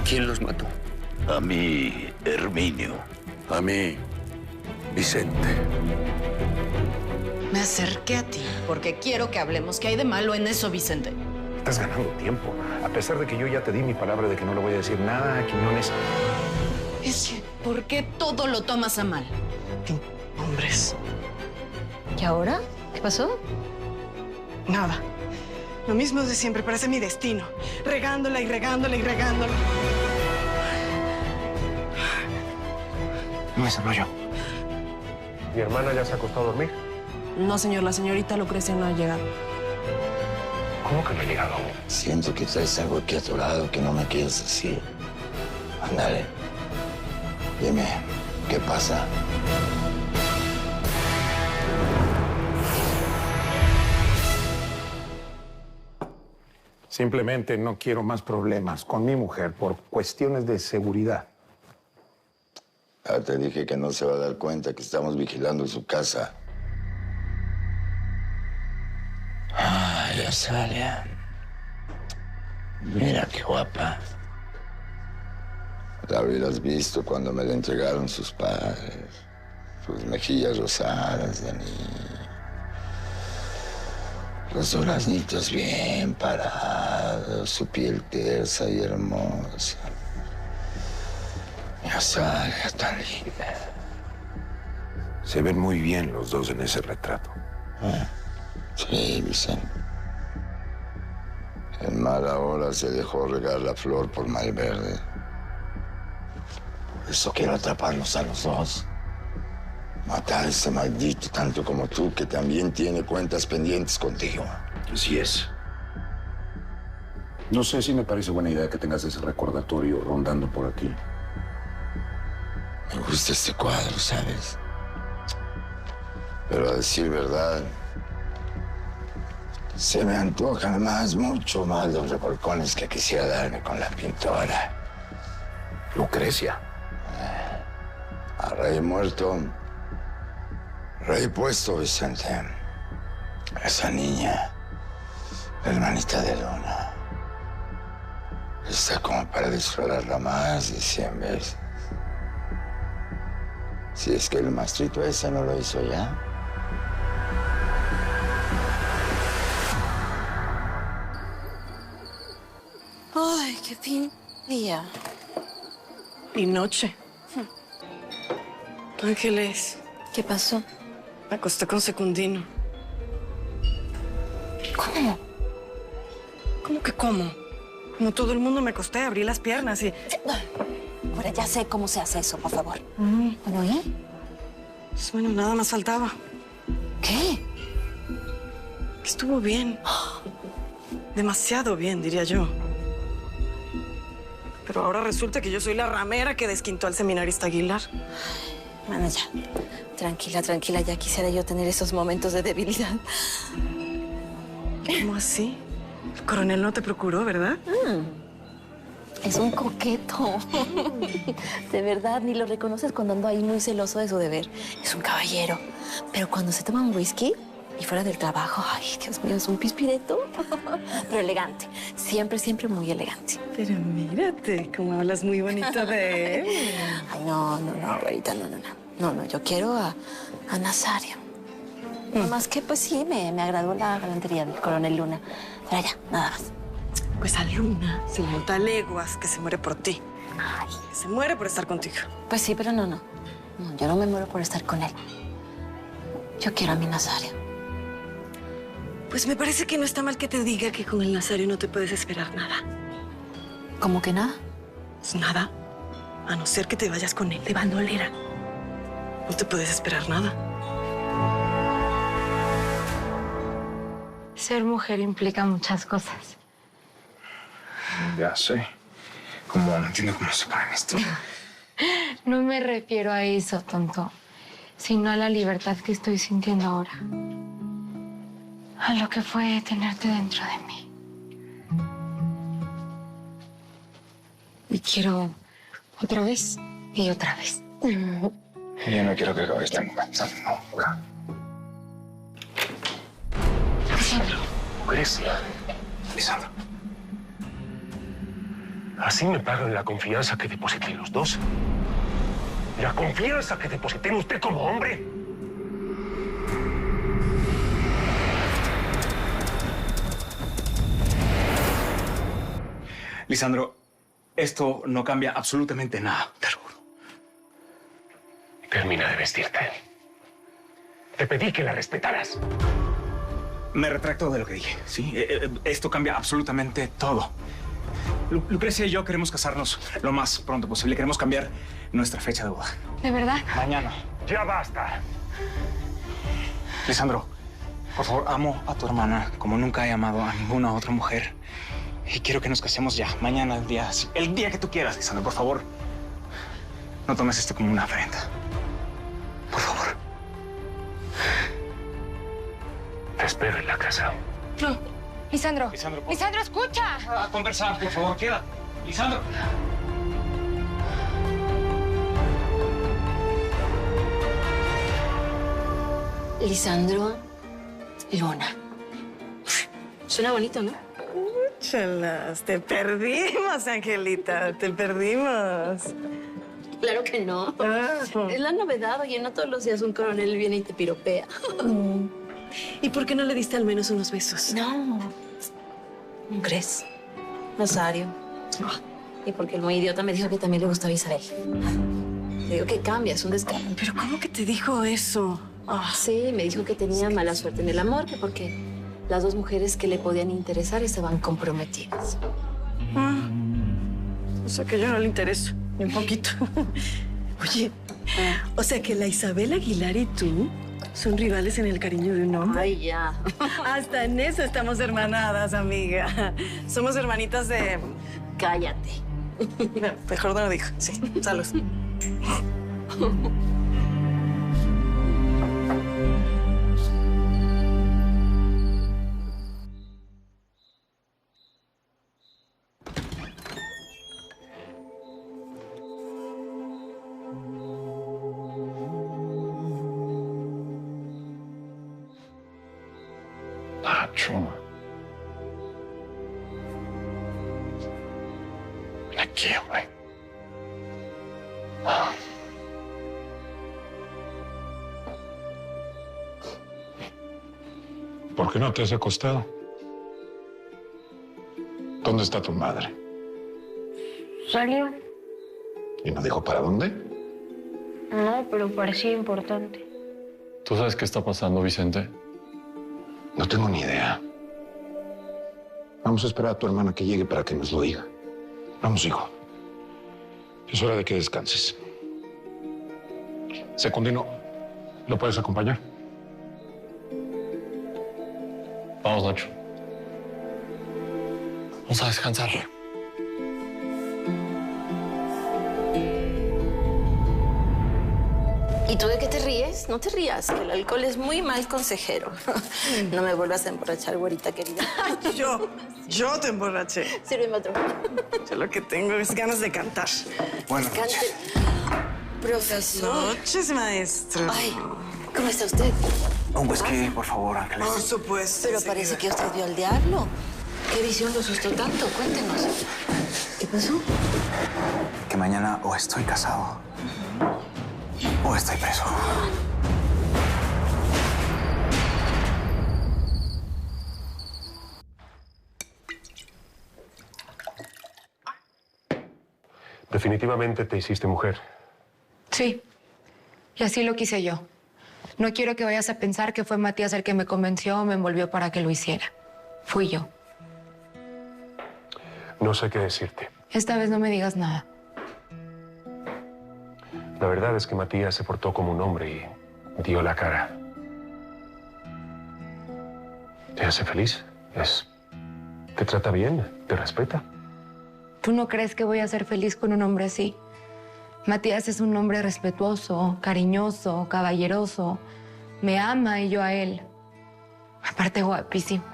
¿Quién los mató? A mí, Herminio. A mí, Vicente. Me acerqué a ti porque quiero que hablemos. ¿Qué hay de malo en eso, Vicente? Estás ganando tiempo, a pesar de que yo ya te di mi palabra de que no le voy a decir nada a Quiñones. Es que, ¿por qué todo lo tomas a mal? Hombres. ¿Y ahora? ¿Qué pasó? Nada. Lo mismo de siempre, parece mi destino. Regándola y regándola y regándola. No es yo. ¿Mi hermana ya se acostó a dormir? No, señor, la señorita Lucrecia no ha llegado. ¿Cómo que no ha llegado? Siento que traes algo aquí atorado que no me quieres decir. Ándale. Dime, ¿qué pasa? Simplemente no quiero más problemas con mi mujer por cuestiones de seguridad. Ya te dije que no se va a dar cuenta que estamos vigilando su casa. Ay, Azalia. Mira qué guapa. La hubieras visto cuando me la entregaron sus padres. Sus mejillas rosadas de niña. Los duraznitos bien parados, su piel tersa y hermosa. Mi Azalia tan linda. Se ven muy bien los dos en ese retrato. Sí, Vicente. El mal ahora se dejó regar la flor por Malverde. Por eso quiero atraparlos a los dos. Matar a ese maldito tanto como tú, que también tiene cuentas pendientes contigo. Así es. No sé si me parece buena idea que tengas ese recordatorio rondando por aquí. Me gusta este cuadro, ¿sabes? Pero a decir verdad, se me antojan mucho más los revolcones que quisiera darme con la pintora. Lucrecia. A rey muerto, rey puesto, Vicente. Esa niña, la hermanita de Luna, está como para disfrutarla más de 100 veces. Si es que el mastrito ese no lo hizo ya. Ay, qué fin día. Y noche. Ángeles, ¿Qué pasó? me acosté con Secundino. ¿Cómo? ¿Cómo que cómo? Como todo el mundo me acosté, abrí las piernas y... Ahora ya sé cómo se hace eso, por favor. Bueno, ¿y? Pues bueno, nada más faltaba. ¿Qué? Estuvo bien. Demasiado bien, diría yo. Pero ahora resulta que yo soy la ramera que desquintó al seminarista Aguilar. Bueno, ya. Tranquila, tranquila. Ya quisiera yo tener esos momentos de debilidad. ¿Cómo así? El coronel no te procuró, ¿verdad? Es un coqueto. De verdad, ni lo reconoces cuando ando ahí muy celoso de su deber. Es un caballero. Pero cuando se toma un whisky y fuera del trabajo, ay, Dios mío, es un pispireto. Pero elegante. Siempre, siempre muy elegante. Pero mírate, cómo hablas muy bonito de él. Ay, no, abuelita, no. No, yo quiero a Nazario. Más que, pues sí, me agradó la galantería del coronel Luna. Pero ya, nada más. Pues a Luna se le nota a leguas que se muere por ti. Ay, Que se muere por estar contigo. pues sí, pero no. No, yo no me muero por estar con él. Yo quiero a mi Nazario. Pues me parece que no está mal que te diga que con el Nazario no te puedes esperar nada. ¿Cómo que nada? Pues nada. A no ser que te vayas con él de bandolera. No te puedes esperar nada. Ser mujer implica muchas cosas. Ya sé. Como no entiendo cómo se ponen esto. No me refiero a eso, tonto, sino a la libertad que estoy sintiendo ahora. A lo que fue tenerte dentro de mí. Y quiero otra vez y otra vez. Yo no quiero que acabe este momento nunca. Lisandro. Lucrecia. Lisandro. Así me pagan la confianza que deposité en los dos. La confianza que deposité en usted como hombre. Lisandro, esto no cambia absolutamente nada, te lo juro. Termina de vestirte. Te pedí que la respetaras. Me retracto de lo que dije, ¿sí? Esto cambia absolutamente todo. Lucrecia y yo queremos casarnos lo más pronto posible. Queremos cambiar nuestra fecha de boda. ¿De verdad? Mañana. Ya basta. Lisandro, por favor, amo a tu hermana como nunca he amado a ninguna otra mujer. Y quiero que nos casemos ya, mañana, el día que tú quieras, Lisandro, por favor. No tomes esto como una afrenta. Por favor. Te espero en la casa. No. Lisandro. Lisandro, Lisandro, escucha. A conversar, por favor, queda. Lisandro. Lisandro Luna. Suena bonito, ¿no? Chalas, te perdimos, Angelita, te perdimos. Claro que no. Es la novedad. Oye, no todos los días un coronel viene y te piropea. ¿Y por qué no le diste al menos unos besos? No. ¿No crees? Rosario. Y porque el muy idiota me dijo que también le gustaba Isabel. Le digo que cambia, es un descaro. ¿Pero cómo que te dijo eso? Sí, me dijo que tenía mala suerte en el amor, que porque las dos mujeres que le podían interesar estaban comprometidas. O sea que yo no le intereso, ni un poquito. Oye, o sea que la Isabel Aguilar y tú son rivales en el cariño de un hombre. Ay, ya. Hasta en eso estamos hermanadas, amiga. Somos hermanitas de... Cállate. No, mejor no lo digo. Sí, salud. Nacho. Ven aquí, hombre. ¿Por qué no te has acostado? ¿Dónde está tu madre? Salió. ¿Y no dijo para dónde? No, pero parecía importante. ¿Tú sabes qué está pasando, Vicente? No tengo ni idea. Vamos a esperar a tu hermana que llegue para que nos lo diga. Vamos, hijo. Es hora de que descanses. Secundino, ¿lo puedes acompañar? Vamos, Nacho. Vamos a descansar. ¿Y tú de qué te ríes? No te rías, que el alcohol es muy mal consejero. No me vuelvas a emborrachar, güerita querida. Yo te emborraché. Sírveme otro. Yo lo que tengo es ganas de cantar. Buenas noches. Profesor. Noches, maestro. Ay, ¿cómo está usted? Un whisky, por favor, Ángeles. Por supuesto. Pero parece que usted vio al diablo. ¿Qué visión lo asustó tanto? Cuéntenos. ¿Qué pasó? Que mañana o estoy casado o estoy preso. Definitivamente te hiciste mujer. Sí. Y así lo quise yo. No quiero que vayas a pensar que fue Matías el que me convenció o me envolvió para que lo hiciera. Fui yo. No sé qué decirte. Esta vez no me digas nada. La verdad es que Matías se portó como un hombre y dio la cara. ¿Te hace feliz? ¿Te trata bien? ¿Te respeta? ¿Tú no crees que voy a ser feliz con un hombre así? Matías es un hombre respetuoso, cariñoso, caballeroso. Me ama y yo a él. Aparte, guapísimo.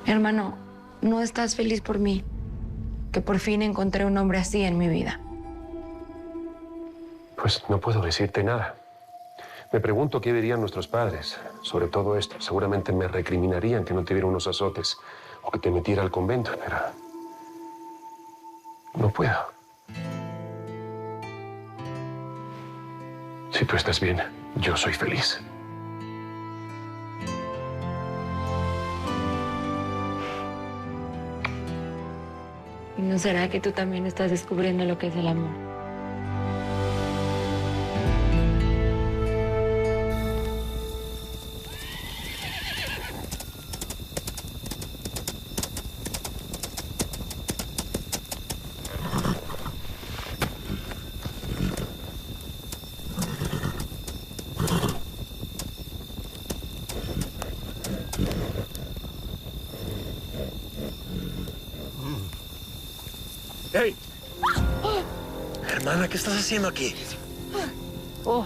Hermano, ¿no estás feliz por mí? Que por fin encontré un hombre así en mi vida. Pues no puedo decirte nada. Me pregunto qué dirían nuestros padres sobre todo esto. Seguramente me recriminarían que no te diera unos azotes o que te metiera al convento, pero No puedo. Si tú estás bien, yo soy feliz. ¿Y no será que tú también estás descubriendo lo que es el amor? ¡Hey! Hermana, ¿qué estás haciendo aquí? Oh,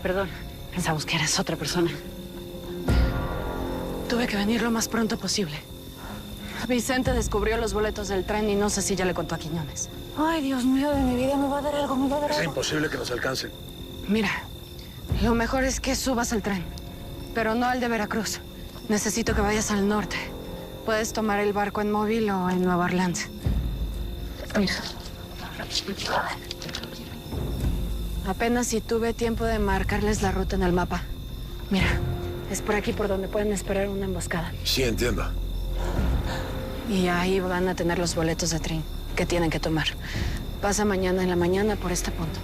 perdón. Pensamos que eres otra persona. Tuve que venir lo más pronto posible. Vicente descubrió los boletos del tren y no sé si ya le contó a Quiñones. Ay, Dios mío, de mi vida me va a dar algo, me va a dar algo. Es imposible que nos alcancen. Mira, lo mejor es que subas al tren, pero no al de Veracruz. Necesito que vayas al norte. Puedes tomar el barco en Móvil o en Nueva Orleans. Mira. Apenas si tuve tiempo de marcarles la ruta en el mapa. Mira, es por aquí por donde pueden esperar una emboscada. Sí, entiendo. Y ahí van a tener los boletos de tren que tienen que tomar. Pasa mañana en la mañana por este punto.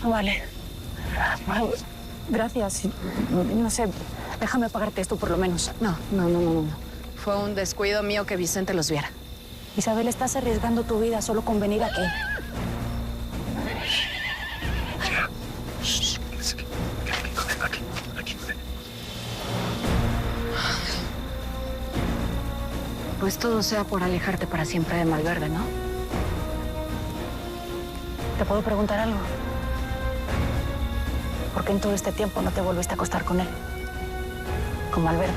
Vale. Gracias. No sé, déjame pagarte esto por lo menos. No. Fue un descuido mío que Vicente los viera. Isabel, estás arriesgando tu vida solo con venir aquí. Aquí. Pues todo sea por alejarte para siempre de Malverde, ¿no? ¿Te puedo preguntar algo? ¿Por qué en todo este tiempo no te volviste a acostar con él? Con Malverde.